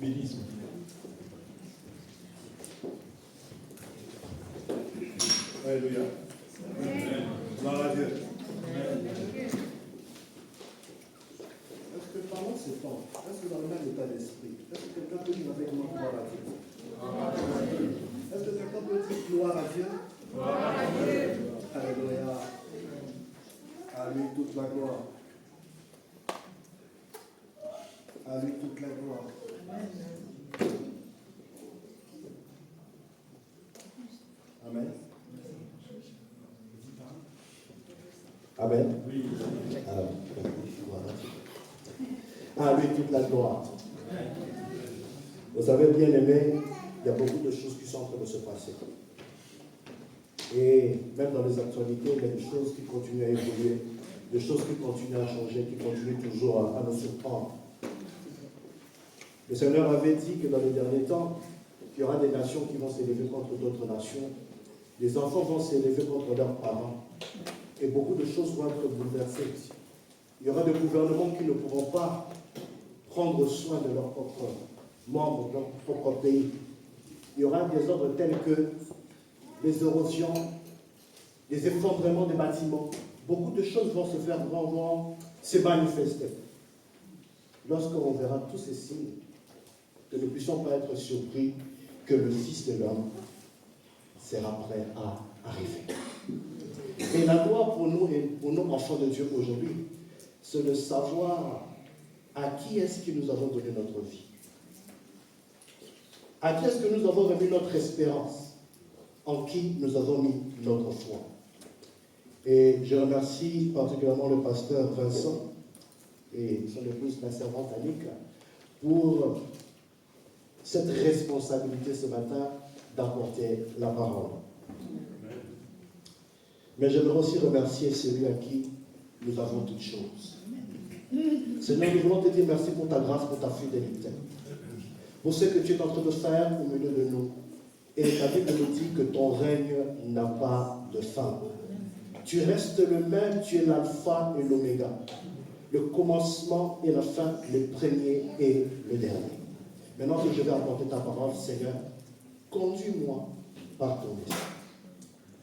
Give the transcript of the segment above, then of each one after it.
bénisse. Alléluia. Gloire à Dieu. Est-ce que pendant ce temps, est-ce que dans le même état d'esprit, est-ce que quelqu'un peut dire avec moi gloire à Dieu? Est-ce que quelqu'un peut dire gloire à Dieu? Gloire à Dieu. Alléluia. À lui toute la gloire. À lui toute la gloire. Amen. Amen. Oui. À lui toute la gloire. Vous savez, bien aimé, il y a beaucoup de choses qui sont en train de se passer. Et même dans les actualités, il y a des choses qui continuent à évoluer, des choses qui continuent à changer, qui continuent toujours à nous surprendre. Le Seigneur avait dit que dans les derniers temps, il y aura des nations qui vont s'élever contre d'autres nations. Les enfants vont s'élever contre leurs parents. Et beaucoup de choses vont être bouleversées. Il y aura des gouvernements qui ne pourront pas prendre soin de leurs propres membres, de leur propre pays. Il y aura des ordres tels que les érosions, les effondrements des bâtiments. Beaucoup de choses vont se faire, vont se manifester. Lorsqu'on verra tous ces signes, que nous ne puissions pas être surpris que le Fils de l'homme sera prêt à arriver. Et la loi pour nous et pour nos enfants de Dieu aujourd'hui, c'est de savoir à qui est-ce que nous avons donné notre vie. À qui est-ce que nous avons remis notre espérance? En qui nous avons mis notre foi. Et je remercie particulièrement le pasteur Vincent et son épouse, la servante Annick, pour cette responsabilité ce matin d'apporter la parole. Mais j'aimerais aussi remercier celui à qui nous avons toutes choses. Seigneur, nous voulons te dire merci pour ta grâce, pour ta fidélité, pour ce que tu es en train de faire au milieu de nous. Et ta Bible nous dit que ton règne n'a pas de fin. Tu restes le même, tu es l'alpha et l'oméga, le commencement et la fin, le premier et le dernier. Maintenant que je vais apporter ta parole, Seigneur, conduis-moi par ton esprit.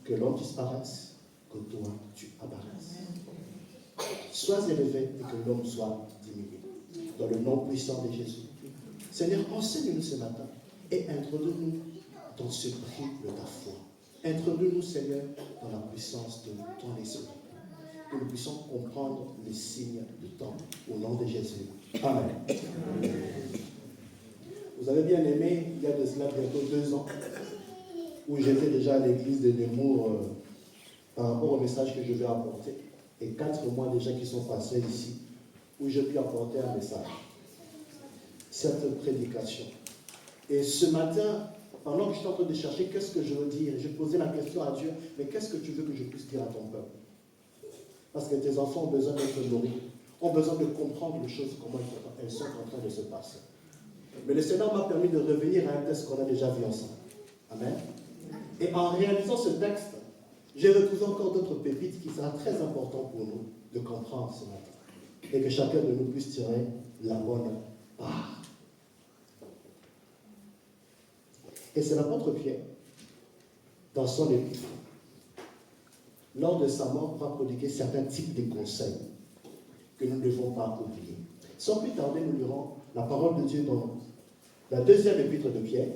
Que l'homme disparaisse, que toi tu apparaisses. Sois élevé et que l'homme soit diminué. Dans le nom puissant de Jésus. Seigneur, enseigne-nous ce matin et introduis-nous dans ce prix de ta foi. Introduis-nous, Seigneur, dans la puissance de ton esprit. Que nous puissions comprendre les signes du temps. Au nom de Jésus. Amen. Vous avez bien aimé, il y a de cela bientôt 2 ans, où j'étais déjà à l'église de Nemours par rapport au message que je vais apporter. Et 4 mois déjà qui sont passés ici, où j'ai pu apporter un message. Cette prédication. Et ce matin, pendant que j'étais en train de chercher qu'est-ce que je veux dire, j'ai posé la question à Dieu, mais qu'est-ce que tu veux que je puisse dire à ton peuple? Parce que tes enfants ont besoin d'être nourris, ont besoin de comprendre les choses, comment elles sont en train de se passer. Mais le Seigneur m'a permis de revenir à un texte qu'on a déjà vu ensemble. Amen. Et en réalisant ce texte, j'ai retrouvé encore d'autres pépites qui sera très important pour nous de comprendre ce matin. Et que chacun de nous puisse tirer la bonne part. Et c'est l'apôtre Pierre, dans son épître, lors de sa mort, va prodiguer certains types de conseils que nous ne devons pas oublier. Sans plus tarder, nous lirons la parole de Dieu dans la 2e épître de Pierre,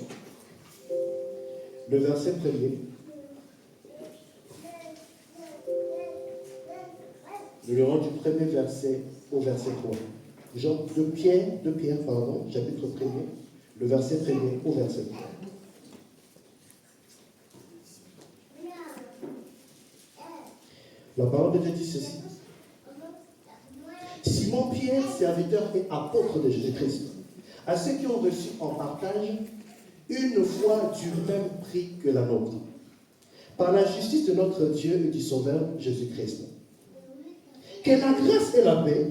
le verset 1er. Nous lirons du 1er verset au verset 3. De Pierre, chapitre 1er, le verset 1er au verset 3. La parole de Dieu dit ceci. Simon Pierre, serviteur et apôtre de Jésus-Christ, à ceux qui ont reçu en partage une foi du même prix que la nôtre, par la justice de notre Dieu et du Sauveur Jésus-Christ. Que la grâce et la paix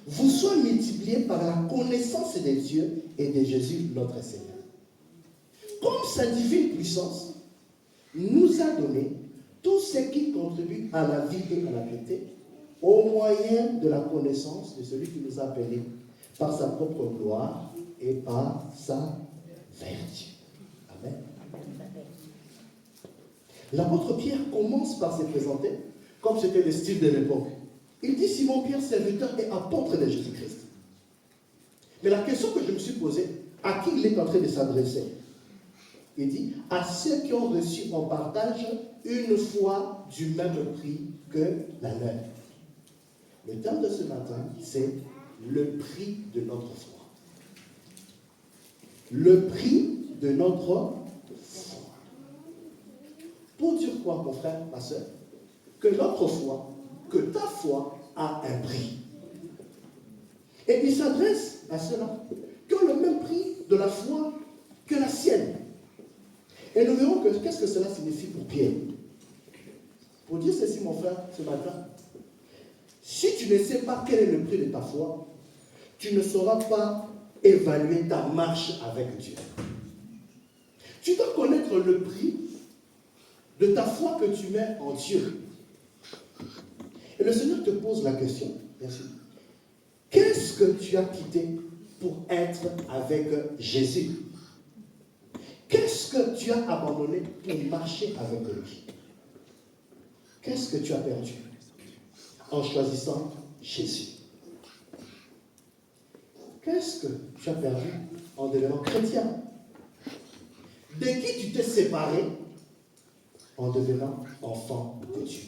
vous soient multipliées par la connaissance de Dieu et de Jésus notre Seigneur. Comme sa divine puissance nous a donné tout ce qui contribue à la vie et à la piété, au moyen de la connaissance de celui qui nous a appelés par sa propre gloire et par sa vertu. Amen. L'apôtre Pierre commence par se présenter comme c'était le style de l'époque. Il dit Simon-Pierre, serviteur et apôtre de Jésus-Christ. Mais la question que je me suis posée, à qui il est en train de s'adresser? Il dit à ceux qui ont reçu en partage une foi du même prix que la leur. Le thème de ce matin, c'est le prix de notre foi. Le prix de notre foi. Pour dire quoi, mon frère, ma soeur? Que notre foi, que ta foi a un prix. Et il s'adresse à ceux-là qui ont le même prix de la foi que la sienne. Et nous verrons qu'est-ce que cela signifie pour Pierre. Pour dire ceci, mon frère, ce matin, si tu ne sais pas quel est le prix de ta foi, tu ne sauras pas évaluer ta marche avec Dieu. Tu dois connaître le prix de ta foi que tu mets en Dieu. Et le Seigneur te pose la question, bien sûr. Qu'est-ce que tu as quitté pour être avec Jésus? Qu'est-ce que tu as abandonné pour marcher avec lui? Qu'est-ce que tu as perdu en choisissant Jésus? Qu'est-ce que tu as perdu en devenant chrétien? De qui tu t'es séparé en devenant enfant de Dieu?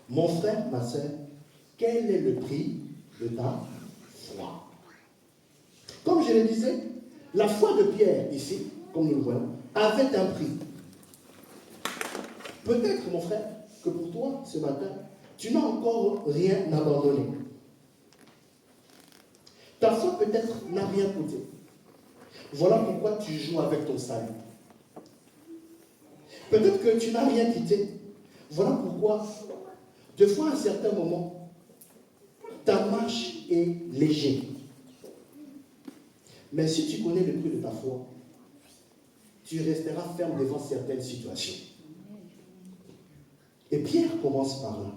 Mon frère, ma soeur, quel est le prix de ta foi? Comme je le disais, la foi de Pierre, ici, comme nous le voyons, avait un prix. Peut-être, mon frère, que pour toi, ce matin, tu n'as encore rien abandonné. Ta foi, peut-être, n'a rien coûté. Voilà pourquoi tu joues avec ton salut. Peut-être que tu n'as rien quitté. Voilà pourquoi, de fois à un certain moment, ta marche est légère. Mais si tu connais le prix de ta foi, tu resteras ferme devant certaines situations. Et Pierre commence par là.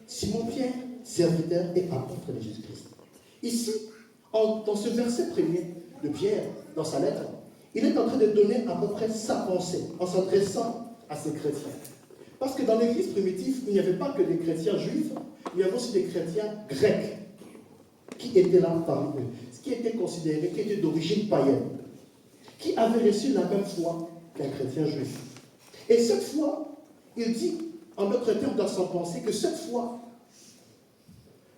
Simon-Pierre, serviteur et apôtre de Jésus-Christ. Ici, dans ce verset premier de Pierre, dans sa lettre, il est en train de donner à peu près sa pensée en s'adressant à ces chrétiens. Parce que dans l'église primitive, il n'y avait pas que des chrétiens juifs, il y avait aussi des chrétiens grecs qui étaient là parmi eux, qui étaient considérés, qui étaient d'origine païenne, qui avaient reçu la même foi qu'un chrétien juif. Et cette foi, il dit, en d'autres termes dans son pensée, que cette foi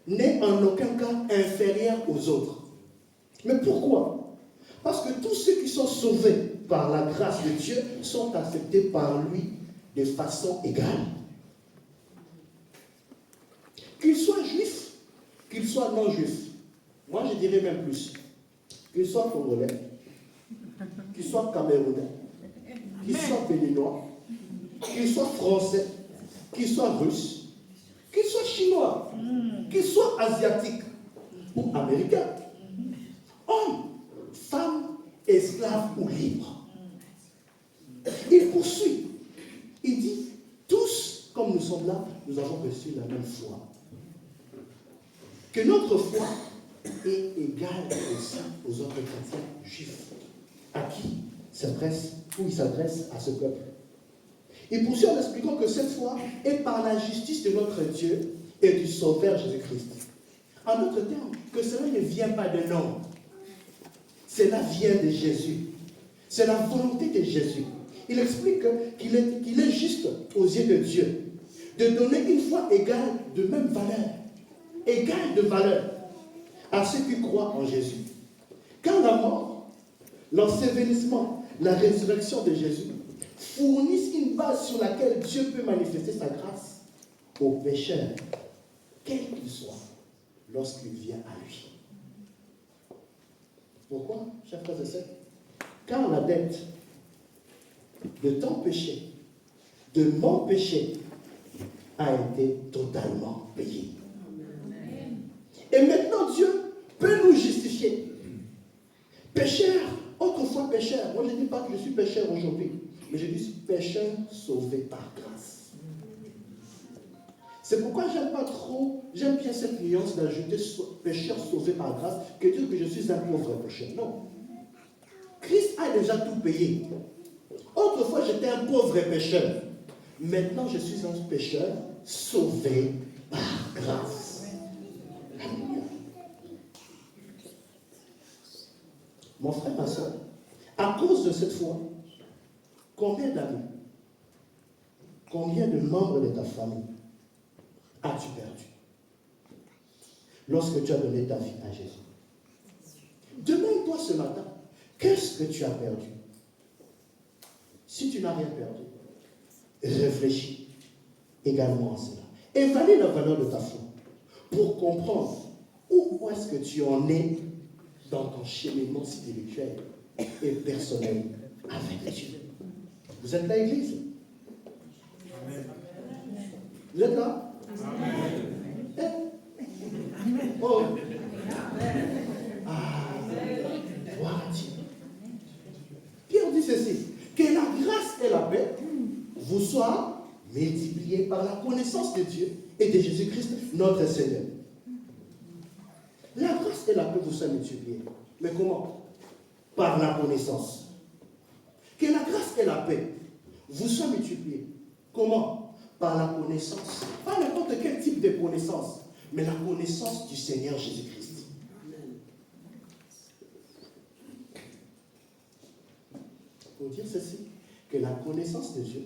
n'est en aucun cas inférieure aux autres. Mais pourquoi? Parce que tous ceux qui sont sauvés par la grâce de Dieu sont acceptés par lui de façon égale. Qu'ils soient juifs, qu'ils soient non juifs. Moi, je dirais même plus. Qu'ils soient congolais, qu'ils soient camerounais, qu'ils soient béninois, qu'ils soient français, qu'ils soient russes, qu'ils soient chinois, qu'ils soient asiatiques ou américains, hommes, femmes, esclaves ou libres. Il poursuit. Il dit, tous, comme nous sommes là, nous avons reçu la même foi. Que notre foi est égale aussi aux autres chrétiens juifs, à qui il s'adresse à ce peuple. Il poursuit en expliquant que cette foi est par la justice de notre Dieu et du Sauveur Jésus-Christ. En d'autres termes, que cela ne vient pas de l'homme. Cela vient de Jésus. C'est la volonté de Jésus. Il explique qu'il est juste aux yeux de Dieu de donner une foi égale de même valeur, égale de valeur à ceux qui croient en Jésus. Car la mort, l'ensevelissement, la résurrection de Jésus fournissent une base sur laquelle Dieu peut manifester sa grâce aux pécheurs, quel qu'il soit, lorsqu'il vient à lui. Pourquoi, chers frères et sœurs? Car la dette de ton péché, de mon péché, a été totalement payée. Et maintenant, Dieu peut nous justifier. Pécheur, autrefois pécheur. Moi, je ne dis pas que je suis pécheur aujourd'hui, mais je dis pécheur sauvé par grâce. C'est pourquoi j'aime bien cette nuance d'ajouter pécheur sauvé par grâce que dire que je suis un pauvre pécheur. Non. Christ a déjà tout payé. Autrefois, j'étais un pauvre pécheur. Maintenant, je suis un pécheur sauvé par grâce. Alléluia. Mon frère, ma soeur, à cause de cette foi, combien d'amis, combien de membres de ta famille as-tu perdu lorsque tu as donné ta vie à Jésus? Demande-toi ce matin, qu'est-ce que tu as perdu? Si tu n'as rien perdu, réfléchis également à cela. Évalue la valeur de ta foi pour comprendre où est-ce que tu en es dans ton cheminement spirituel et personnel avec Dieu. Vous êtes là, Église? Vous êtes là? Oh. Gloire à Dieu. Pierre dit ceci, que la grâce et la paix vous soient multipliées par la connaissance de Dieu et de Jésus-Christ, notre Seigneur. La grâce et la paix vous soient multipliées. Mais comment? Par la connaissance. Que la grâce et la paix vous soient multipliées. Comment? Par la connaissance. Pas n'importe quel type de connaissance, mais la connaissance du Seigneur Jésus-Christ. Pour dire ceci, que la connaissance de Dieu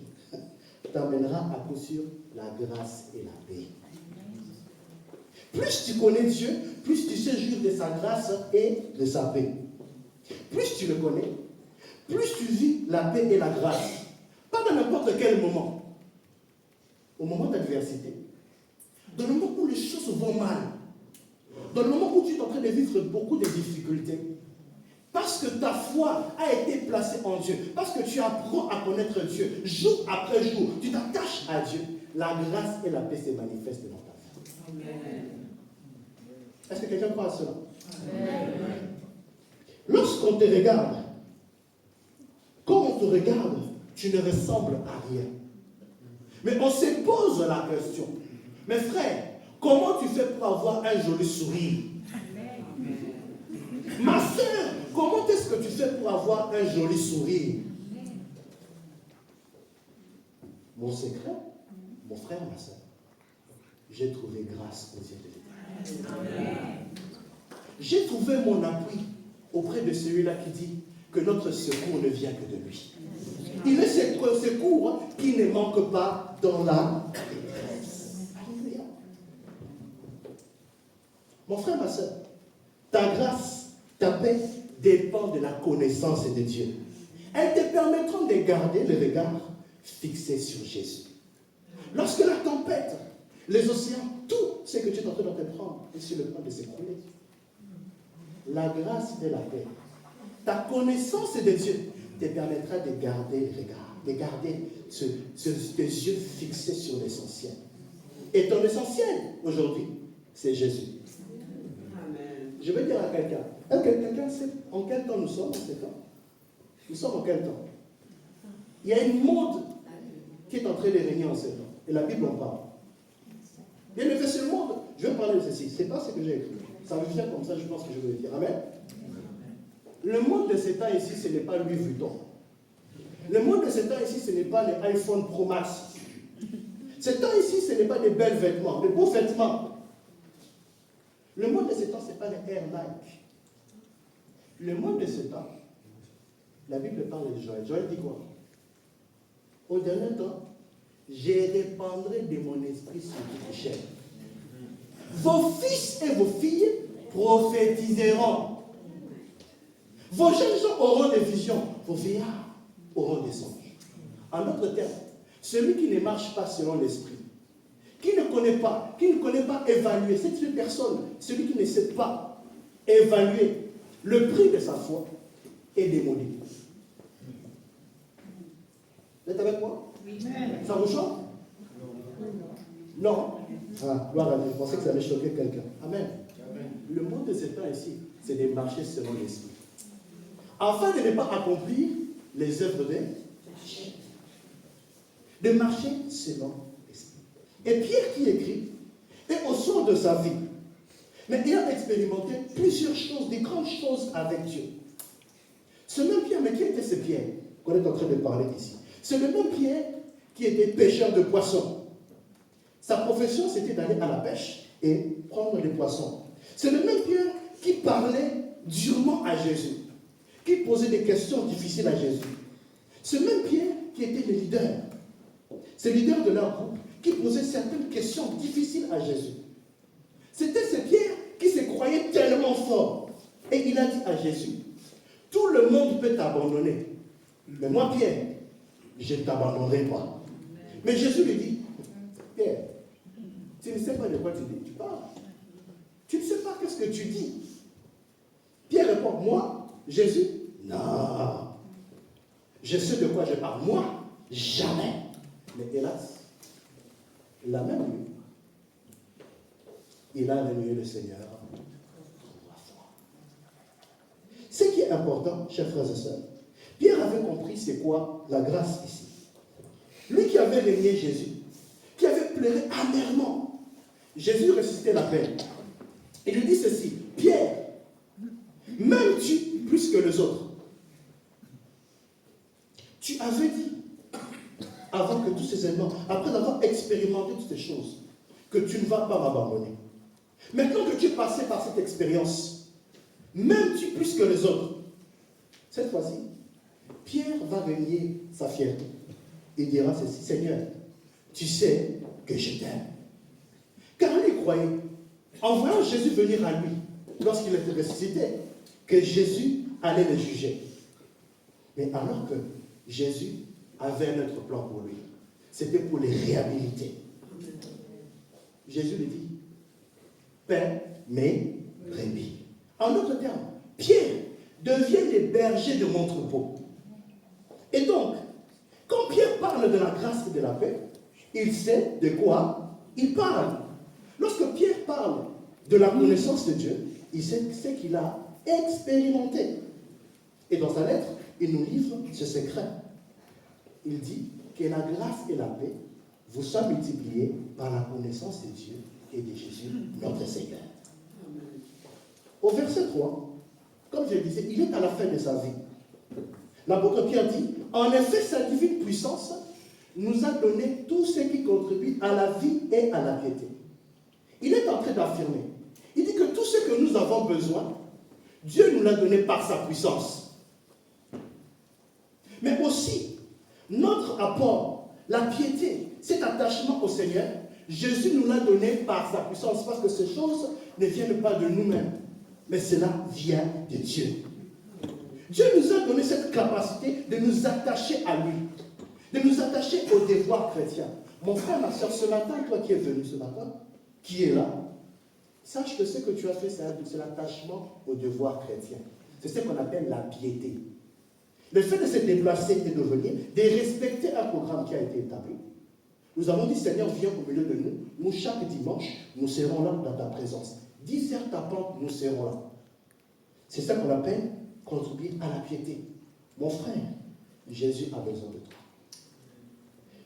t'amènera à coup sûr la grâce et la paix. Plus tu connais Dieu, plus tu sais jouir de sa grâce et de sa paix. Plus tu le connais, plus tu vis la paix et la grâce. Pas dans n'importe quel moment. Au moment d'adversité. Dans le moment où les choses vont mal. Dans le moment où tu es en train de vivre beaucoup de difficultés. Parce que ta foi a été placée en Dieu. Parce que tu apprends à connaître Dieu. Jour après jour, tu t'attaches à Dieu. La grâce et la paix se manifestent dans ta vie. Amen. Est-ce que quelqu'un croit à cela? Amen. Lorsqu'on te regarde, quand on te regarde, tu ne ressembles à rien. Mais on se pose la question. Mais frère, comment tu fais pour avoir un joli sourire? Amen. Ma soeur, comment est-ce que tu fais pour avoir un joli sourire? Mon secret, mon frère, ma soeur, j'ai trouvé grâce aux yeux de l'Éternel. J'ai trouvé mon appui auprès de celui-là qui dit que notre secours ne vient que de lui. Il est ce secours qui ne manque pas dans la détresse. Alléluia. Mon frère, ma soeur, ta grâce, ta paix dépend de la connaissance de Dieu. Elles te permettront de garder le regard fixé sur Jésus. Lorsque la tempête, les océans, tout ce que tu es en train d'entreprendre est sur le point de s'écrouler. La grâce et la paix, ta connaissance de Dieu te permettra de garder le regard, de garder tes yeux fixés sur l'essentiel. Et ton essentiel aujourd'hui, c'est Jésus. Amen. Je vais dire à quelqu'un, est-ce que quelqu'un sait en quel temps nous sommes en ce temps? Nous sommes en quel temps? Il y a une monde qui est en train de régner en ce temps. Et la Bible en parle. Bien le fait ce monde, je vais parler de ceci. Ce n'est pas ce que j'ai écrit. Ça me vient comme ça, je pense que je veux le dire. Amen. Le monde de ces temps ici, ce n'est pas Louis Vuitton. Le monde de ces temps ici, ce n'est pas les iPhone Pro Max. Ces temps ici, ce n'est pas des belles vêtements, des beaux vêtements. Le monde de ces temps, ce n'est pas les Air Nike. Le monde de ces temps, la Bible parle de Joël. Joël dit quoi? Au dernier temps, je répandrai de mon esprit sur toute chair. Vos fils et vos filles prophétiseront. Vos jeunes gens auront des visions. Vos vieillards auront des songes. En d'autres termes, celui qui ne marche pas selon l'esprit, qui ne connaît pas évaluer, c'est une personne, celui qui ne sait pas évaluer le prix de sa foi est démoli. Vous êtes avec moi? Oui. Ça vous choque? Non. Ah, gloire à Dieu. Je pensais que ça allait choquer quelqu'un. Amen. Amen. Le monde de ce temps ici, c'est de marcher selon l'esprit. Afin de ne pas accomplir les œuvres de marcher selon l'esprit. Et Pierre qui écrit est au sort de sa vie. Mais il a expérimenté plusieurs choses, des grandes choses avec Dieu. Ce même Pierre, mais qui était ce Pierre qu'on est en train de parler ici? C'est le même Pierre qui était pêcheur de poissons. Sa profession, c'était d'aller à la pêche et prendre des poissons. C'est le même Pierre qui parlait durement à Jésus, qui posait des questions difficiles à Jésus. Ce même Pierre qui était le leader, ce leader de leur groupe, qui posait certaines questions difficiles à Jésus. C'était ce Pierre qui se croyait tellement fort. Et il a dit à Jésus, tout le monde peut t'abandonner. Mais moi, Pierre, je ne t'abandonnerai pas. Mais Jésus lui dit, Pierre, tu ne sais pas de quoi tu parles. Tu ne sais pas qu'est-ce que tu dis. Pierre répond, moi, Jésus, non. Je sais de quoi je parle. Moi, jamais. Mais hélas, la même nuit, il a renié le Seigneur 3 fois. Ce qui est important, chers frères et sœurs, Pierre avait compris c'est quoi la grâce ici. Lui qui avait renié Jésus, qui avait pleuré amèrement, Jésus ressuscitait la peine. Il lui dit ceci, Pierre, m'aimes-tu plus que les autres? Tu avais dit, avant que tous ces événements, après avoir expérimenté toutes ces choses, que tu ne vas pas m'abandonner. Maintenant que tu es passé par cette expérience, m'aimes-tu plus que les autres? Cette fois-ci, Pierre va renier sa fierté. Il dira ceci, Seigneur, tu sais que je t'aime. Car lui croyait, en voyant Jésus venir à lui, lorsqu'il était ressuscité, que Jésus allait le juger. Mais alors que Jésus avait un autre plan pour lui, c'était pour les réhabiliter. Jésus lui dit, paie mes brebis. En d'autres termes, Pierre devient le berger de mon troupeau. Et donc, quand Pierre parle de la grâce et de la paix, il sait de quoi il parle. Lorsque Pierre parle de la connaissance de Dieu, il sait ce qu'il a expérimenté. Et dans sa lettre, il nous livre ce secret. Il dit que la grâce et la paix vous soient multipliées par la connaissance de Dieu et de Jésus, notre Seigneur. Au verset 3, comme je disais, il est à la fin de sa vie. L'apôtre Pierre dit, en effet, sa divine puissance nous a donné tout ce qui contribue à la vie et à la piété. Il est en train d'affirmer. Il dit que tout ce que nous avons besoin, Dieu nous l'a donné par sa puissance. Mais aussi, notre apport, la piété, cet attachement au Seigneur, Jésus nous l'a donné par sa puissance, parce que ces choses ne viennent pas de nous-mêmes, mais cela vient de Dieu. Dieu nous a donné cette capacité de nous attacher à lui, de nous attacher au devoir chrétien. Mon frère, ma soeur, ce matin, toi qui es venu ce matin, qui est là, sache que ce que tu as fait, c'est l'attachement au devoir chrétien. C'est ce qu'on appelle la piété. Le fait de se déplacer et de venir, de respecter un programme qui a été établi. Nous avons dit, Seigneur, viens au milieu de nous. Nous, chaque dimanche, nous serons là dans ta présence. 10 heures tapant, nous serons là. C'est ça qu'on appelle contribuer à la piété. Mon frère, Jésus a besoin de toi.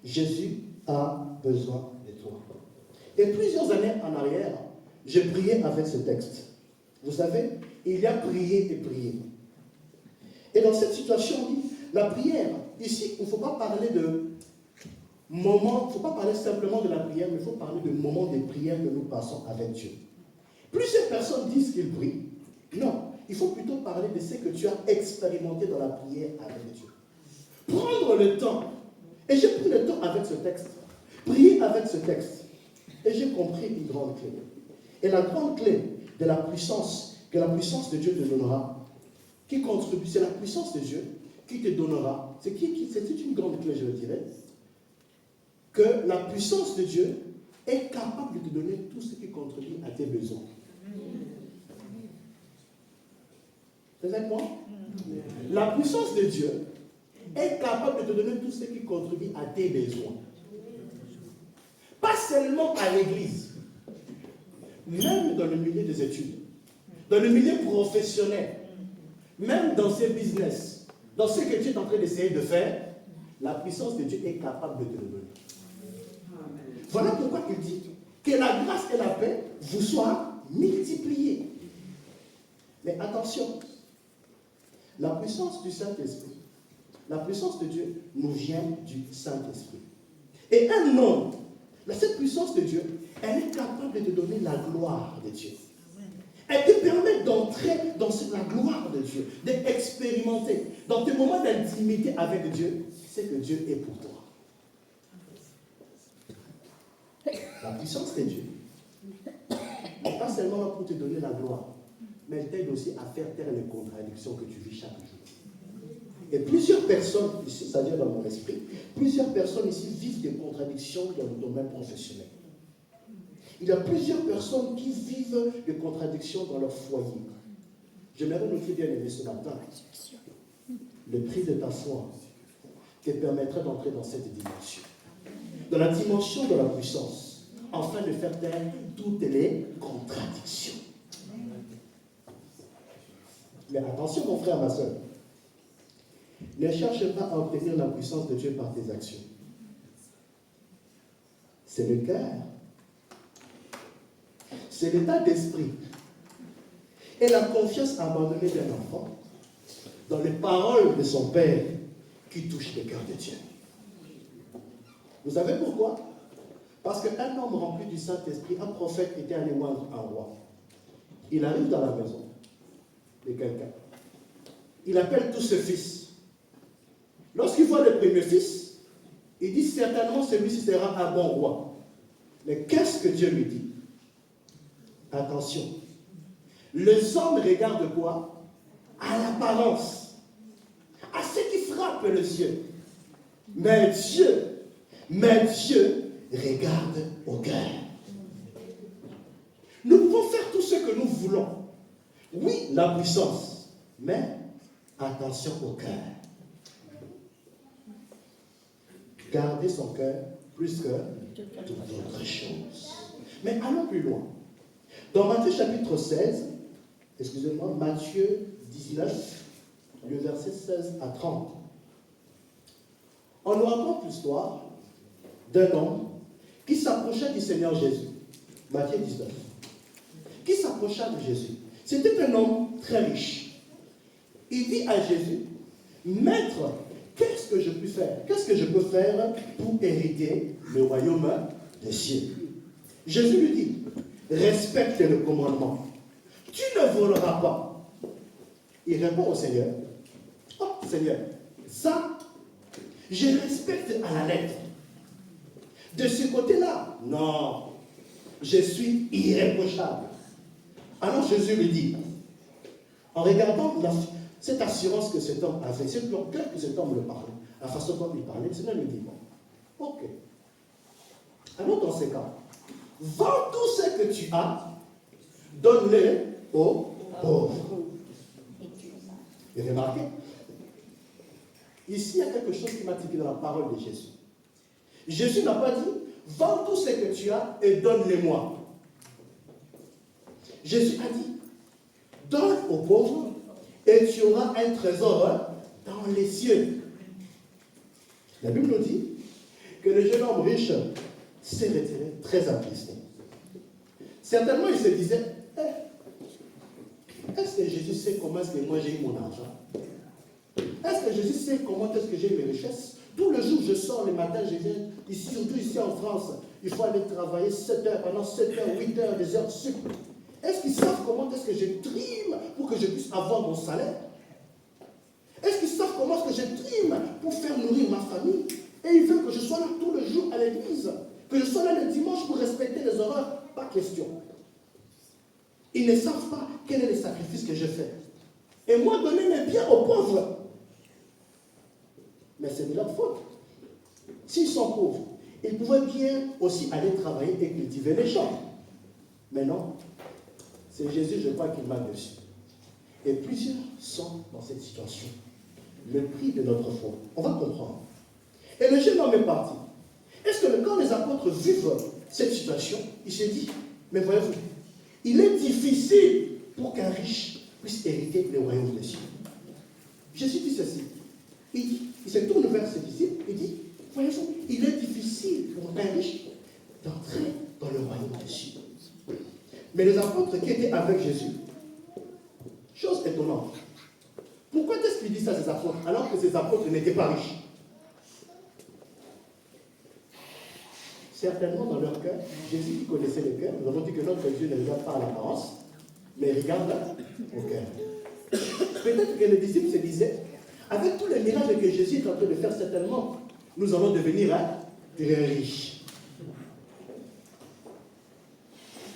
Jésus a besoin de toi. Et plusieurs années en arrière, j'ai prié avec ce texte. Vous savez, il y a prié et prié. Et dans cette situation, on dit, la prière, ici, il ne faut pas parler de moments, il ne faut pas parler simplement de la prière, mais il faut parler de moments de prière que nous passons avec Dieu. Plusieurs personnes disent qu'ils prient. Non, il faut plutôt parler de ce que tu as expérimenté dans la prière avec Dieu. Prendre le temps. Et j'ai pris le temps avec ce texte. Prier avec ce texte. Et j'ai compris une grande clé. Et la grande clé de la puissance, que la puissance de Dieu te donnera, qui contribue, c'est la puissance de Dieu qui te donnera, c'est une grande clé, je le dirais, que la puissance de Dieu est capable de te donner tout ce qui contribue à tes besoins. Vous êtes avec moi? La puissance de Dieu est capable de te donner tout ce qui contribue à tes besoins. Pas seulement à l'église, même dans le milieu des études, dans le milieu professionnel, même dans ses business, dans ce que tu es en train d'essayer de faire, la puissance de Dieu est capable de te le donner. Voilà pourquoi il dit que la grâce et la paix vous soient multipliées. Mais attention, la puissance du Saint-Esprit, la puissance de Dieu nous vient du Saint-Esprit. Et un homme, cette puissance de Dieu, elle est capable de donner la gloire de Dieu. Elle te permet d'entrer dans la gloire de Dieu, d'expérimenter. Dans tes moments d'intimité avec Dieu, c'est que Dieu est pour toi. La puissance de Dieu n'est pas seulement là pour te donner la gloire, mais elle t'aide aussi à faire taire les contradictions que tu vis chaque jour. Et plusieurs personnes, ici, c'est-à-dire dans mon esprit, plusieurs personnes ici vivent des contradictions dans le domaine professionnel. Il y a plusieurs personnes qui vivent des contradictions dans leur foyer. J'aimerais noter bien aimé ce matin, le prix de ta foi te permettra d'entrer dans cette dimension. Dans la dimension de la puissance, afin de faire taire toutes les contradictions. Mais attention mon frère, ma soeur, ne cherche pas à obtenir la puissance de Dieu par tes actions. C'est le cœur. C'est l'état d'esprit et la confiance abandonnée d'un enfant dans les paroles de son Père qui touchent le cœur de Dieu. Vous savez pourquoi? Parce qu'un homme rempli du Saint-Esprit, un prophète était allé voir un roi. Il arrive dans la maison de quelqu'un. Il appelle tous ses fils. Lorsqu'il voit le premier fils, il dit certainement celui-ci sera un bon roi. Mais qu'est-ce que Dieu lui dit? Attention. Les hommes regardent quoi? À l'apparence, à ce qui frappe les yeux. Mais Dieu regarde au cœur. Nous pouvons faire tout ce que nous voulons. Oui, la puissance, mais attention au cœur. Gardez son cœur plus que toute autre chose. Mais allons plus loin. Dans Matthieu chapitre 16, excusez-moi, Matthieu 19, le verset 16 à 30, on nous raconte l'histoire d'un homme qui s'approcha du Seigneur Jésus. Matthieu 19. Qui s'approcha de Jésus. C'était un homme très riche. Il dit à Jésus, Maître, qu'est-ce que je peux faire? Qu'est-ce que je peux faire pour hériter le royaume des cieux? Jésus lui dit, respecte le commandement. Tu ne voleras pas. Il répond au Seigneur, oh Seigneur, ça, je respecte à la lettre. De ce côté-là, non, je suis irréprochable. Alors Jésus lui dit, en regardant cette assurance que cet homme avait, cette longueur que cet homme le parlait, la façon dont il parlait, le Seigneur lui dit, bon, ok. Alors dans ce cas, vends tout ce que tu as, donne-le aux pauvres. Et remarquez, ici il y a quelque chose qui m'a tiqué dans la parole de Jésus. Jésus n'a pas dit, vends tout ce que tu as et donne-le-moi. Jésus a dit, donne aux pauvres et tu auras un trésor dans les cieux. La Bible nous dit que le jeune homme riche s'est retiré très attristé. Certainement, il se disait, est-ce que Jésus sait comment est-ce que moi j'ai eu mon argent? Est-ce que Jésus sait comment est-ce que j'ai eu mes richesses? Tous les jours, je sors le matin, je viens ici, surtout ici en France, il faut aller travailler 7 heures, pendant 7 heures, 8 heures, des heures sup. Est-ce qu'ils savent comment est-ce que je trime pour que je puisse avoir mon salaire? Est-ce qu'ils savent comment est-ce que je trime pour faire nourrir ma famille? Et ils veulent que je sois là tous les jours à l'église, que je sois là le dimanche pour respecter les horaires? Pas question. Ils ne savent pas quel est le sacrifice que je fais. Et moi, donner mes biens aux pauvres. Mais c'est de leur faute. S'ils sont pauvres, ils pouvaient bien aussi aller travailler et cultiver les champs. Mais non, c'est Jésus, je crois, qu'il m'a dessus. Et plusieurs sont dans cette situation. Le prix de notre foi. On va comprendre. Et le jeune homme est parti. Est-ce que quand les apôtres vivent cette situation, il se dit, mais voyez-vous, il est difficile pour qu'un riche puisse hériter le royaume des cieux. Jésus dit ceci. Il se tourne vers ses disciples et dit, voyez-vous, il est difficile pour un riche d'entrer dans le royaume des cieux. Mais les apôtres qui étaient avec Jésus, chose étonnante, pourquoi est-ce qu'il dit ça à ses apôtres alors que ces apôtres n'étaient pas riches? Certainement dans leur cœur, Jésus qui connaissait le cœur, nous avons dit que notre Dieu ne regarde pas à l'apparence, mais regarde au cœur. Peut-être que les disciples se disaient, avec tous les miracles que Jésus est en train de faire certainement, nous allons devenir très riches.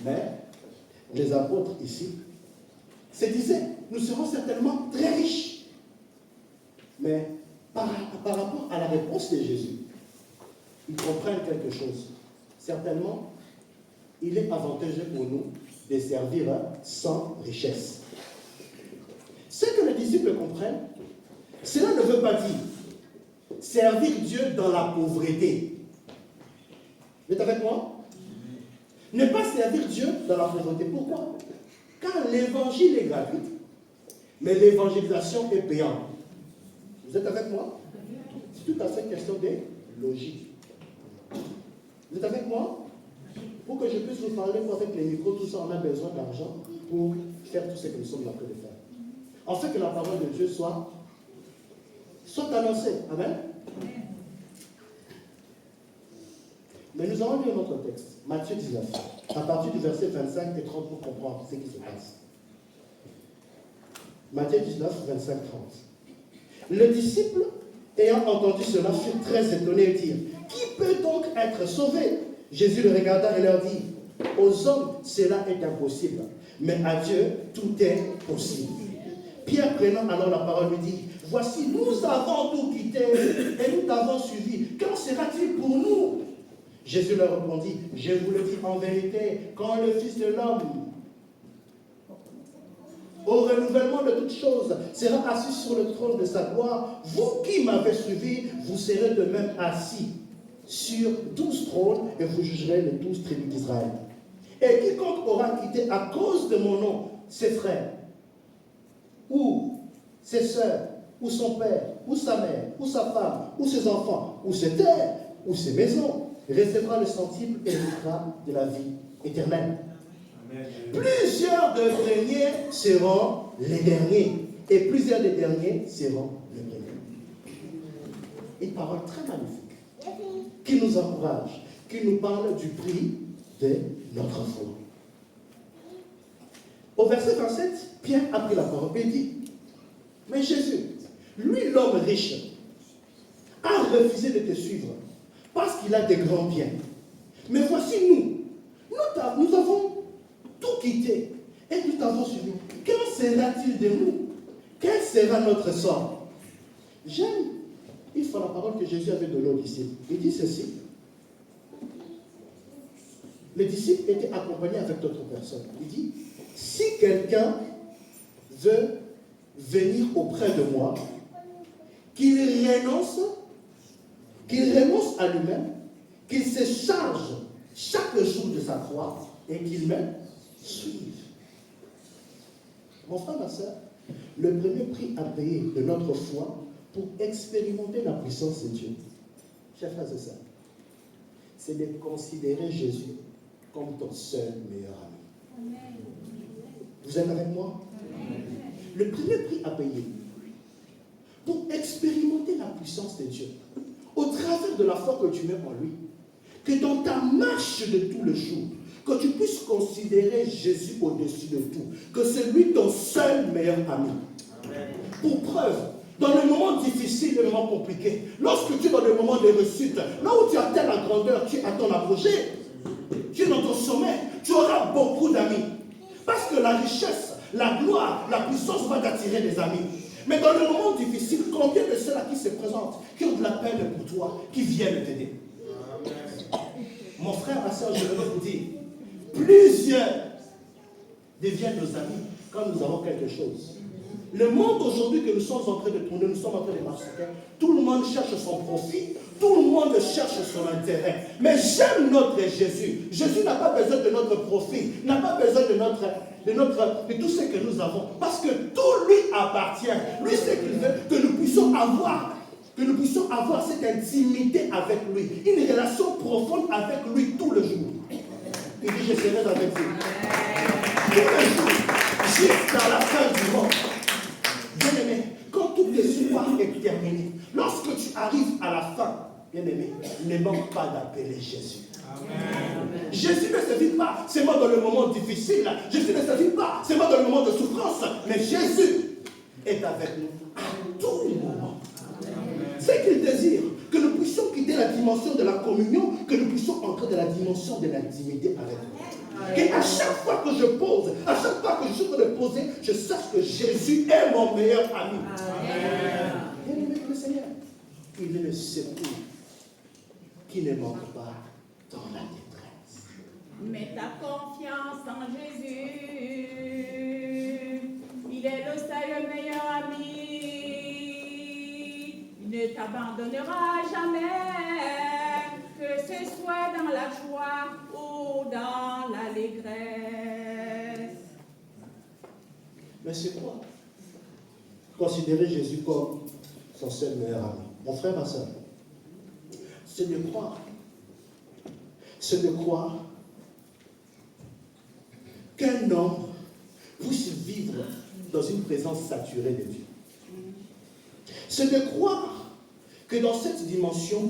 Mais les apôtres ici se disaient, nous serons certainement très riches. Mais par rapport à la réponse de Jésus, ils comprennent quelque chose. Certainement, il est avantageux pour nous de servir sans richesse. Ce que les disciples comprennent, cela ne veut pas dire servir Dieu dans la pauvreté. Vous êtes avec moi? Ne pas servir Dieu dans la pauvreté. Pourquoi? Car l'évangile est gratuit, mais l'évangélisation est payante. Vous êtes avec moi? C'est tout à fait question de logique. Vous êtes avec moi? Pour que je puisse vous parler, avec les micros, tout ça, on a besoin d'argent pour faire tout ce que nous sommes en train de faire. En fait, que la parole de Dieu soit annoncée. Amen? Mais nous allons lire notre texte, Matthieu 19, à partir du verset 25 et 30 pour comprendre ce qui se passe. Matthieu 19, 25, 30. Le disciple, ayant entendu cela, fut très étonné et dit, qui peut donc être sauvé? Jésus le regarda et leur dit, aux hommes cela est impossible, mais à Dieu tout est possible. Pierre prenant alors la parole lui dit, voici nous avons tout quitté et nous t'avons suivi, qu'en sera-t-il pour nous? Jésus leur répondit, je vous le dis en vérité, quand le Fils de l'homme, au renouvellement de toutes choses, sera assis sur le trône de sa gloire, vous qui m'avez suivi, vous serez de même assis sur 12 trônes et vous jugerez les 12 tribus d'Israël. Et quiconque aura quitté à cause de mon nom ses frères, ou ses sœurs, ou son père, ou sa mère, ou sa femme, ou ses enfants, ou ses terres, ou ses maisons, recevra le centuple et héritera de la vie éternelle. Amen. Plusieurs de premiers seront les derniers, et plusieurs des derniers seront les premiers. Une parole très magnifique, qui nous encourage, qui nous parle du prix de notre foi. Au verset 27, Pierre a pris la parole et dit, mais Jésus, lui l'homme riche, a refusé de te suivre parce qu'il a des grands biens. Mais voici nous avons tout quitté et nous t'avons suivi. Qu'en sera-t-il de nous? Quel sera notre sort? J'aime une fois la parole que Jésus avait donnée aux disciples. Il dit ceci. Les disciples étaient accompagnés avec d'autres personnes. Il dit, si quelqu'un veut venir auprès de moi, qu'il renonce à lui-même, qu'il se charge chaque jour de sa croix et qu'il me suive. Mon frère, ma soeur, le premier prix à payer de notre foi pour expérimenter la puissance de Dieu, chers frères et sœurs, c'est de considérer Jésus comme ton seul meilleur ami. Amen. Vous êtes avec moi? Amen. Le premier prix à payer pour expérimenter la puissance de Dieu, au travers de la foi que tu mets en lui, que dans ta marche de tous les jours, que tu puisses considérer Jésus au-dessus de tout, que c'est lui ton seul meilleur ami. Amen. Pour preuve, dans les moments difficiles, les moments compliqués, lorsque tu es dans les moments de réussite, là où tu atteins la grandeur, tu as ton apogée, tu es dans ton sommet, tu auras beaucoup d'amis. Parce que la richesse, la gloire, la puissance va t'attirer des amis. Mais dans les moments difficiles, combien de ceux-là qui se présentent, qui ont de la peine pour toi, qui viennent t'aider? Mon frère, ma soeur, je veux vous dire, plusieurs deviennent nos amis quand nous avons quelque chose. Le monde aujourd'hui que nous sommes en train de tourner, nous sommes en train de marcher, tout le monde cherche son profit, tout le monde cherche son intérêt. Mais j'aime notre Jésus. Jésus n'a pas besoin de notre profit, n'a pas besoin de tout ce que nous avons. Parce que tout lui appartient. Lui, ce qu'il veut, que nous puissions avoir, que nous puissions avoir cette intimité avec lui, une relation profonde avec lui tout le jour. Il dit, je serai avec vous. Tout le jour, jusqu'à la fin du monde. Bien-aimé, quand toute l'histoire est terminée, lorsque tu arrives à la fin, bien-aimé, ne manque pas d'appeler Jésus. Amen. Jésus ne se vit pas seulement dans le moment difficile. Jésus ne se vit pas seulement dans le moment de souffrance. Mais Jésus est avec nous à tout moment. C'est qu'il désire que nous puissions quitter la dimension de la communion, que nous puissions entrer dans la dimension de l'intimité avec lui. Et à chaque fois que je pose, à chaque fois que je suis en train de poser, je sache que Jésus est mon meilleur ami. Bien-aimé le Seigneur, il est le secours qui ne manque pas dans la détresse. Mets ta confiance en Jésus. Il est le seul meilleur ami. Il ne t'abandonnera jamais, que ce soit dans la joie ou dans l'allégresse. Mais c'est quoi? Considérer Jésus comme son seul meilleur ami. Mon frère, ma soeur, c'est de croire qu'un homme puisse vivre dans une présence saturée de Dieu. C'est de croire que dans cette dimension,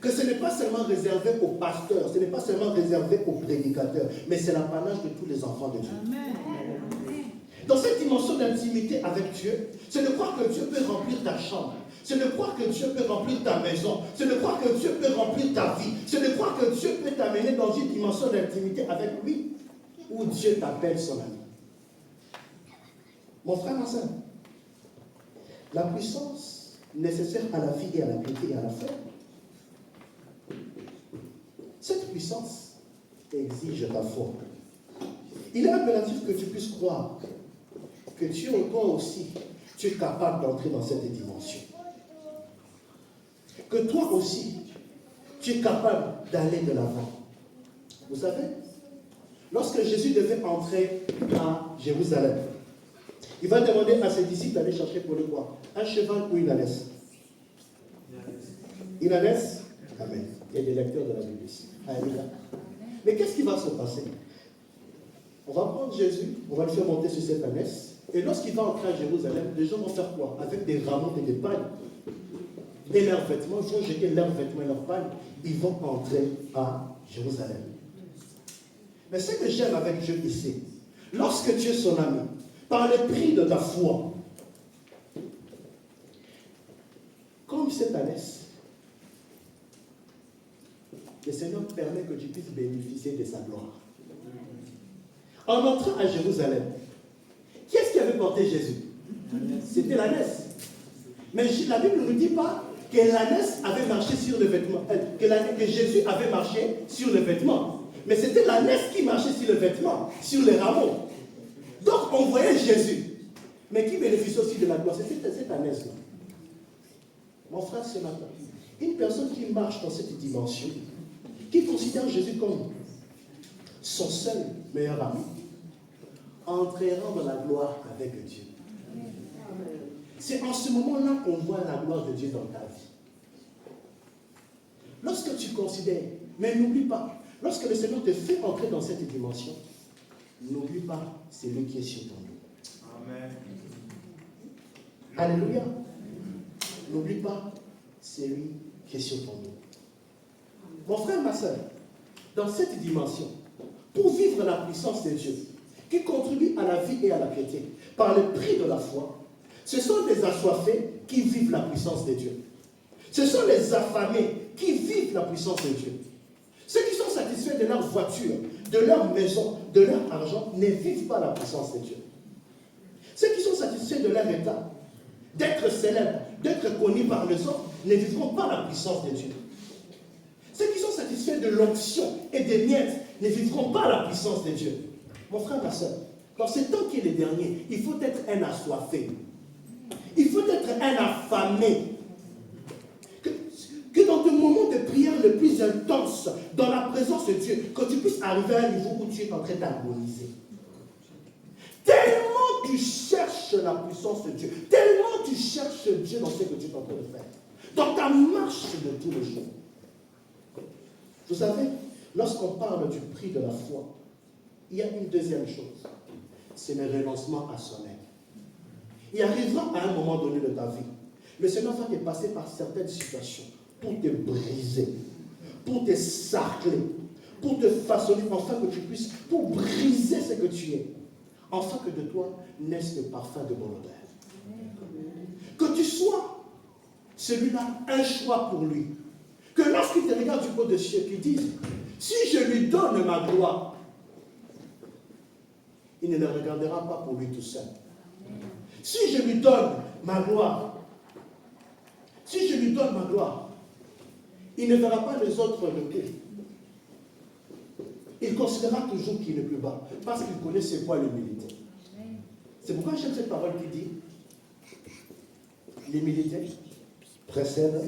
que ce n'est pas seulement réservé aux pasteurs, ce n'est pas seulement réservé aux prédicateurs, mais c'est l'apanage de tous les enfants de Dieu. Amen. Dans cette dimension d'intimité avec Dieu, c'est de croire que Dieu peut remplir ta chambre. C'est de croire que Dieu peut remplir ta maison. C'est de croire que Dieu peut remplir ta vie. C'est de croire que Dieu peut t'amener dans une dimension d'intimité avec lui, où Dieu t'appelle son ami. Mon frère, ma soeur, la puissance nécessaire à la vie et à la piété et à la foi, cette puissance exige ta foi. Il est impératif que tu puisses croire que toi aussi, tu es capable d'entrer dans cette dimension. Que toi aussi, tu es capable d'aller de l'avant. Vous savez, lorsque Jésus devait entrer à Jérusalem, il va demander à ses disciples d'aller chercher pour le quoi? Un cheval ou une ânesse? Une ânesse? Amen. Il y a des lecteurs de la Bible ici. Alléluia. Mais qu'est-ce qui va se passer? On va prendre Jésus, on va le faire monter sur cette ânesse, et lorsqu'il va entrer à Jérusalem, les gens vont faire quoi? Avec des rameaux et des pagnes. Et leurs vêtements, ils vont jeter leurs vêtements et leurs pagnes, ils vont entrer à Jérusalem. Mais ce que j'aime avec Dieu ici, lorsque tu es son ami, par le prix de ta foi, comme cette ânesse, le Seigneur permet que tu puisses bénéficier de sa gloire. En entrant à Jérusalem, qui est-ce qui avait porté Jésus? C'était l'ânesse. Mais la Bible ne nous dit pas que l'ânesse avait marché sur le vêtement, que Jésus avait marché sur le vêtement. Mais c'était l'ânesse qui marchait sur le vêtement, sur les rameaux. Donc on voyait Jésus. Mais qui bénéficiait aussi de la gloire? C'était cette ânesse-là. Mon frère, ce matin, une personne qui marche dans cette dimension, qui considère Jésus comme son seul meilleur ami, entrera dans la gloire avec Dieu. C'est en ce moment-là qu'on voit la gloire de Dieu dans ta vie. Lorsque tu considères, mais n'oublie pas, lorsque le Seigneur te fait entrer dans cette dimension, n'oublie pas, c'est lui qui est sur ton dos. Amen. Alléluia. N'oublie pas, c'est lui qui est sur ton dos. Mon frère, ma soeur, dans cette dimension, pour vivre la puissance de Dieu, qui contribue à la vie et à la piété, par le prix de la foi, ce sont les assoiffés qui vivent la puissance de Dieu. Ce sont les affamés qui vivent la puissance de Dieu. Ceux qui sont satisfaits de leur voiture, de leur maison, de leur argent, ne vivent pas la puissance de Dieu. Ceux qui sont satisfaits de leur état, d'être célèbres, d'être connus par les autres, ne vivront pas la puissance de Dieu. Ceux qui sont satisfaits de l'onction et des miettes ne vivront pas la puissance de Dieu. Mon frère, ma soeur, dans ce temps qui est le dernier, il faut être un assoiffé. Il faut être un affamé. Que dans tes moments de prière le plus intense, dans la présence de Dieu, que tu puisses arriver à un niveau où tu es en train d'agoniser. Tellement tu cherches la puissance de Dieu, tellement tu cherches Dieu dans ce que tu es en train de faire. dans ta marche de tous les jours. Vous savez, lorsqu'on parle du prix de la foi, il y a une deuxième chose, c'est le renoncement à soi-même. Il arrivera à un moment donné de ta vie, le Seigneur va te passer par certaines situations pour te briser, pour te sarcler, pour te façonner, afin que tu puisses, pour briser ce que tu es, afin que de toi naisse le parfum de mon odeur. Que tu sois, celui-là, un choix pour lui. Que lorsqu'il te regarde du côté de cieux, qu'il dise, si je lui donne ma gloire, il ne le regardera pas pour lui tout seul. Si je lui donne ma gloire, il ne verra pas les autres reculer. Il considérera toujours qu'il est plus bas, parce qu'il connaît c'est quoi l'humilité. C'est pourquoi j'aime cette parole qui dit, l'humilité précède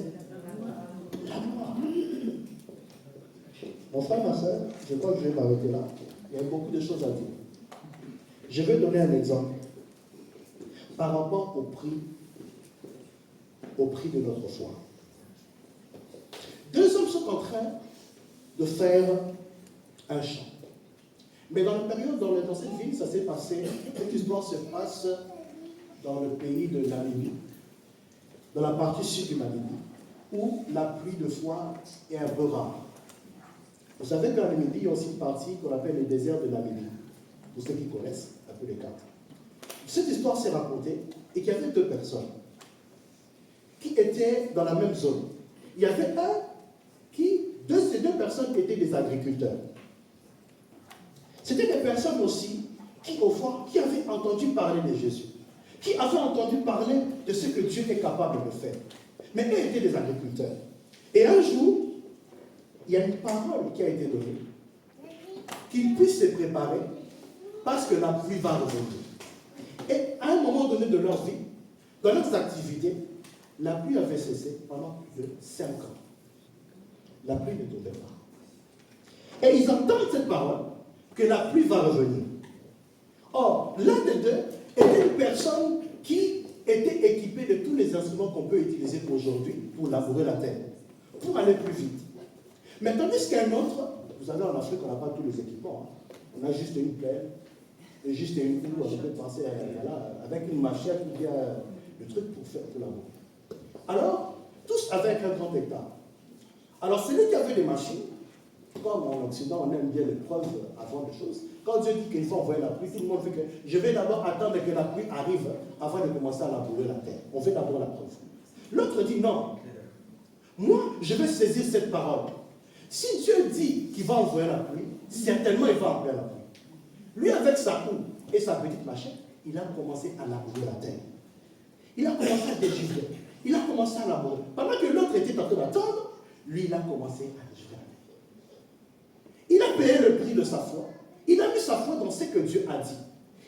la gloire. Mon frère, ma soeur, je crois que je vais m'arrêter là. Il y a beaucoup de choses à dire. Je vais donner un exemple par rapport au prix de notre foi. Deux hommes sont en train de faire un champ. Mais dans la période, dans cette ville, ça s'est passé, cette histoire se passe dans le pays de Namibie, dans la partie sud du Namibie, où la pluie de foi est un peu rare. Vous savez qu'en Namibie, il y a aussi une partie qu'on appelle le désert de Namibie, pour ceux qui connaissent un peu les cartes. Cette histoire s'est racontée et qu'il y avait deux personnes qui étaient dans la même zone. Il y avait ces deux personnes étaient des agriculteurs. C'était des personnes aussi qui, au fond, qui avaient entendu parler de Jésus, qui avaient entendu parler de ce que Dieu est capable de faire. Mais eux étaient des agriculteurs. Et un jour, il y a une parole qui a été donnée, qu'ils puissent se préparer parce que la pluie va revenir. Et à un moment donné de leur vie, dans leurs activités, la pluie avait cessé pendant plus de 5 ans. La pluie ne tombait pas. Et ils entendent cette parole, que la pluie va revenir. Or, l'un des deux était une personne qui était équipée de tous les instruments qu'on peut utiliser aujourd'hui pour labourer la terre, pour aller plus vite. Mais tandis qu'un autre, vous savez, en Afrique, on n'a pas tous les équipements. Hein. On a juste une pelle, et juste une houe, on peut penser avec une machette ou bien le truc pour faire tout labourer. Alors, tous avec un grand hectare. Alors, celui qui avait des machines, comme en Occident, on aime bien les preuves avant les choses. Quand Dieu dit qu'il faut envoyer la pluie, tout le monde fait que je vais d'abord attendre que la pluie arrive avant de commencer à labourer la terre. On fait d'abord la preuve. L'autre dit non. Moi, je vais saisir cette parole. Si Dieu dit qu'il va envoyer la pluie, certainement il va envoyer la pluie. Lui, avec sa houe et sa petite machette, il a commencé à labourer la terre. Il a commencé à dégivrer. Il a commencé à labourer. Pendant que l'autre était en train d'attendre, lui, il a commencé à dégivrer la terre. Il a payé le prix de sa foi. Il a mis sa foi dans ce que Dieu a dit.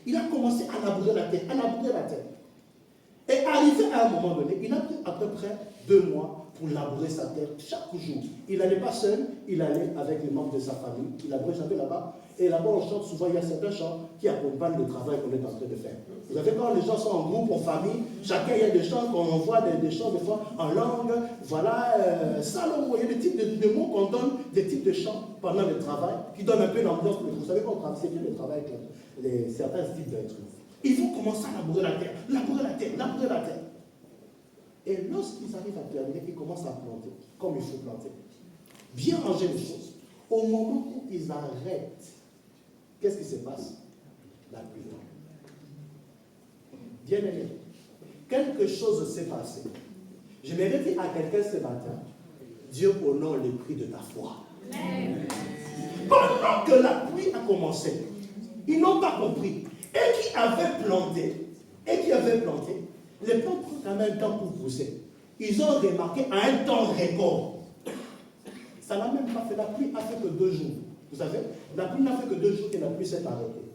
Il a commencé à labourer la terre, à labourer la terre. Et arrivé à un moment donné, il a pris à peu près 2 mois pour labourer sa terre chaque jour. Il n'allait pas seul, il allait avec les membres de sa famille. Il labourait jamais là-bas. Et là-bas, on chante souvent, il y a certains chants qui accompagnent le travail qu'on est en train de faire. Vous savez, quand les gens sont en groupe, en famille, chacun, il y a des chants qu'on envoie, des chants des fois en langue. Voilà, Salomon, il y a des types de mots qu'on donne, des types de chants pendant le travail, qui donnent un peu l'ambiance. Vous savez, quand on travaille, c'est bien le travail avec certains types d'êtres. Ils vont commencer à labourer la terre, labourer la terre, labourer la terre. Et lorsqu'ils arrivent à terminer, ils commencent à planter, comme il faut planter. Bien ranger les choses. Au moment où ils arrêtent, qu'est-ce qui se passe? La pluie tombe. Bien aimé, quelque chose s'est passé. Je m'aimerais dire à quelqu'un ce matin, Dieu honore le prix de ta foi. Pendant que la pluie a commencé, ils n'ont pas compris. Et qui avait planté, les plantes prennent quand même un temps pour pousser. Ils ont remarqué à un temps record. Ça n'a même pas fait, la pluie a fait que 2 jours. Vous savez, la pluie n'a fait que 2 jours et la pluie s'est arrêtée.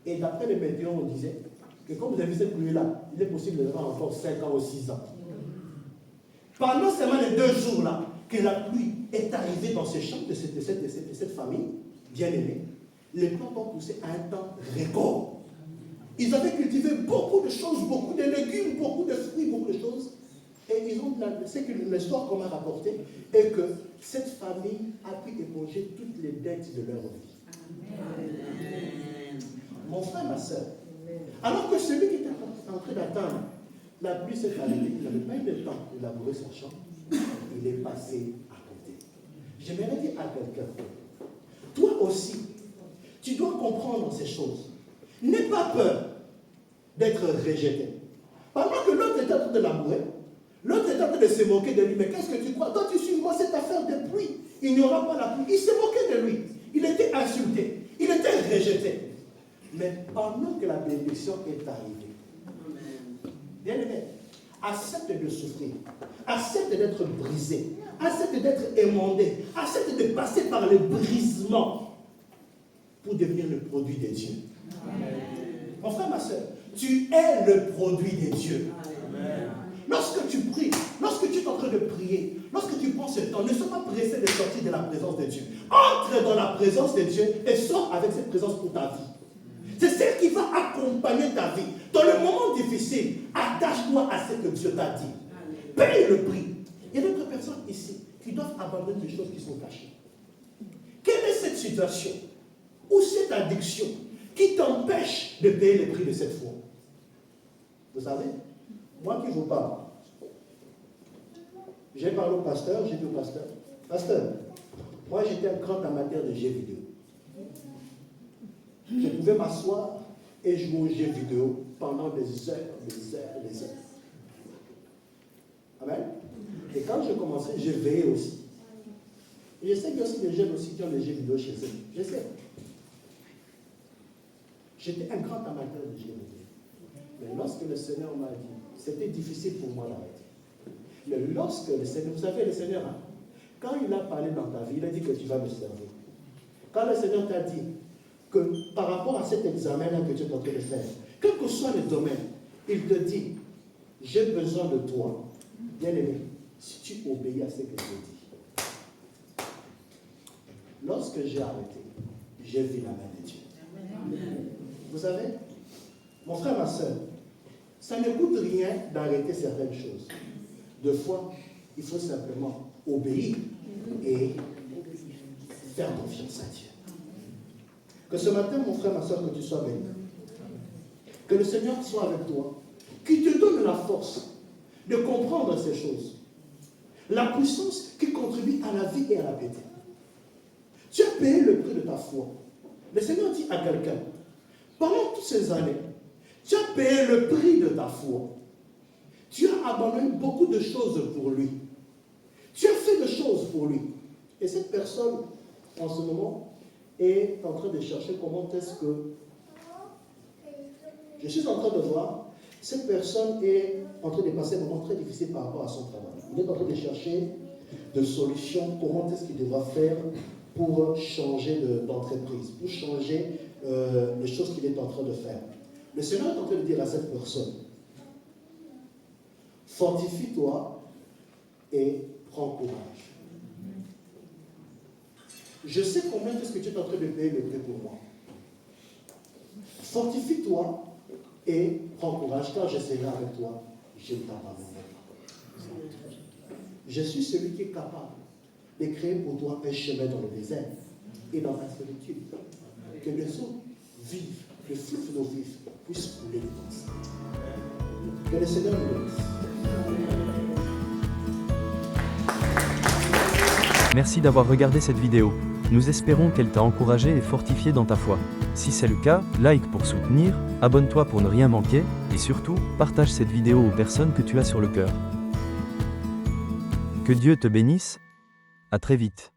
Et d'après les météos, on disait que comme vous avez vu cette pluie-là, il est possible de avoir encore 5 ans ou 6 ans. Pendant seulement les 2 jours-là, que la pluie est arrivée dans ce champ de cette famille bien-aimée, les plantes ont poussé à un temps record. Ils avaient cultivé beaucoup de choses, beaucoup de légumes, beaucoup de fruits, beaucoup de choses. Et c'est que l'histoire qu'on m'a rapportée est que cette famille a pu éponger toutes les dettes de leur vie. Amen. Mon frère, ma soeur, alors que celui qui était en train d'attendre la pluie cette année, il n'avait pas eu le temps de labourer son champ, il est passé à côté. J'aimerais dire à quelqu'un, toi aussi, tu dois comprendre ces choses. N'aie pas peur d'être rejeté. Pendant que l'autre est en train de labourer, l'autre est en train de se moquer de lui. Mais qu'est-ce que tu crois? Toi, tu suis moi cette affaire de pluie. Il n'y aura pas la pluie. Il se moquait de lui. Il était insulté. Il était rejeté. Mais pendant que la bénédiction est arrivée, bien aimé, accepte de souffrir. Accepte d'être brisé. Accepte d'être émondé. Accepte de passer par les brisements pour devenir le produit de Dieu. Amen. Mon frère, ma soeur, tu es le produit de Dieu. Amen. Lorsque tu pries, lorsque tu es en train de prier, lorsque tu prends ce temps, ne sois pas pressé de sortir de la présence de Dieu. Entre dans la présence de Dieu et sors avec cette présence pour ta vie. C'est celle qui va accompagner ta vie. Dans le moment difficile, attache-toi à ce que Dieu t'a dit. Paye le prix. Il y a d'autres personnes ici qui doivent abandonner des choses qui sont cachées. Quelle est cette situation ou cette addiction qui t'empêche de payer le prix de cette foi? Vous savez, moi qui vous parle, j'ai parlé au pasteur, j'ai dit au pasteur, pasteur, moi j'étais un grand amateur de jeux vidéo. Je pouvais m'asseoir et jouer aux jeux vidéo pendant des heures, des heures, des heures. Amen. Et quand je commençais, je veillais aussi. Et je sais qu'il y a aussi des jeunes aussi qui ont des jeux vidéo chez eux. Je sais. J'étais un grand amateur de jeux vidéo. Mais lorsque le Seigneur m'a dit, c'était difficile pour moi d'arrêter. Mais lorsque le Seigneur, vous savez, le Seigneur, quand il a parlé dans ta vie, il a dit que tu vas me servir. Quand le Seigneur t'a dit que par rapport à cet examen-là que tu es en train de faire, quel que soit le domaine, il te dit, j'ai besoin de toi. Bien-aimé, si tu obéis à ce que je dis. Lorsque j'ai arrêté, j'ai vu la main de Dieu. Amen. Vous savez, mon frère, ma soeur, ça ne coûte rien d'arrêter certaines choses. Deux fois, il faut simplement obéir et faire confiance à Dieu. Que ce matin, mon frère, ma soeur, que tu sois béni. Que le Seigneur soit avec toi, qui te donne la force de comprendre ces choses. La puissance qui contribue à la vie et à la piété. Tu as payé le prix de ta foi. Le Seigneur dit à quelqu'un, pendant toutes ces années, tu as payé le prix de ta foi. Tu as abandonné beaucoup de choses pour lui. Tu as fait des choses pour lui. Et cette personne, en ce moment, est en train de chercher comment est-ce que... Je suis en train de voir, cette personne est en train de passer un moment très difficile par rapport à son travail. Il est en train de chercher des solutions, comment est-ce qu'il devra faire pour changer d'entreprise, pour changer les choses qu'il est en train de faire. Le Seigneur est en train de dire à cette personne, fortifie-toi et prends courage. Je sais combien est-ce que tu es en train de payer le prix pour moi. Fortifie-toi et prends courage, car je serai avec toi, je ne t'abandonnerai pas. Je suis celui qui est capable de créer pour toi un chemin dans le désert et dans la solitude. Que les eaux vives, le fleuve d'eau vive puissent couler dans ça. Que le Seigneur nous bénisse. Merci d'avoir regardé cette vidéo. Nous espérons qu'elle t'a encouragé et fortifié dans ta foi. Si c'est le cas, like pour soutenir, abonne-toi pour ne rien manquer, et surtout, partage cette vidéo aux personnes que tu as sur le cœur. Que Dieu te bénisse. À très vite.